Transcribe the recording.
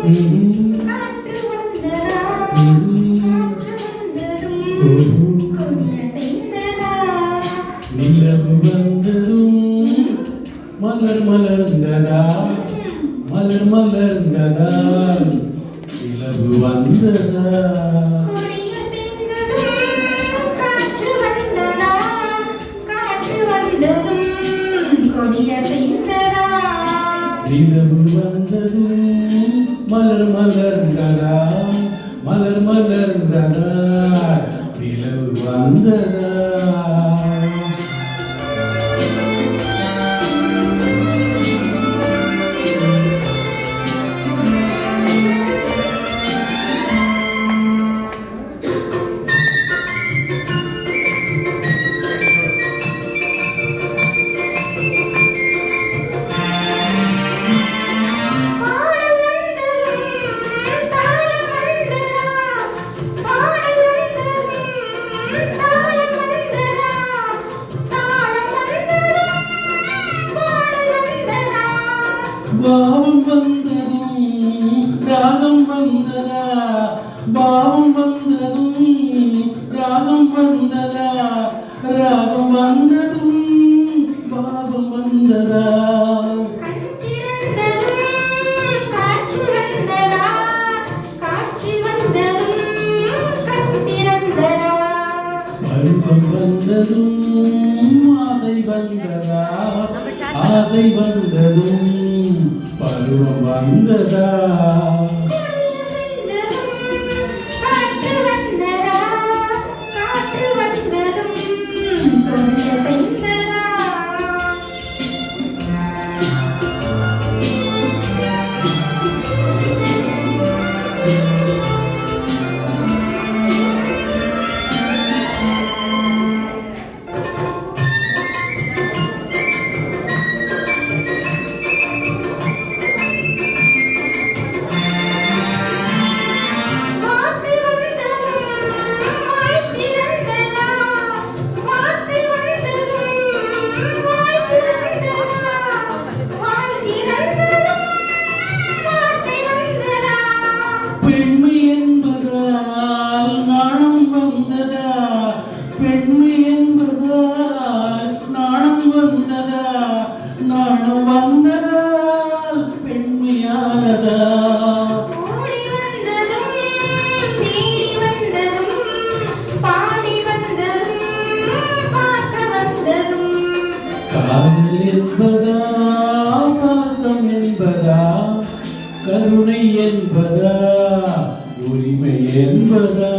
காற்று வந்ததா காற்று வந்ததும் கொடியசைந்ததா நிலவு வந்ததும் மலர் மலர்ந்ததா மலர் மலர்ந்ததா நிலவு வந்ததா காற்று வந்ததா காற்று வந்ததும் கொடியசைந்ததா நிலவு வந்ததும் மலர் மலர்ந்ததா மலர் மலர்ந்ததா நிலவு வந்ததா பாவம் வந்ததும் ராகம் வந்ததா பாவம் வந்ததும் ராகம் வந்ததா ராகம் வந்ததும் பாவம் வந்ததா பருவம் வந்ததும் ஆசை வந்ததா ஆசை வந்ததும் பருவம் வந்ததா பெண்மை என்பதால் நாணம் வந்ததா பெண்மை என்பதால் நாணம் வந்ததா நாணம் வந்ததால் பெண்மையானதா காதல் என்பதா பாசம் என்பதா கருணை என்பதா உரிமை என்பதா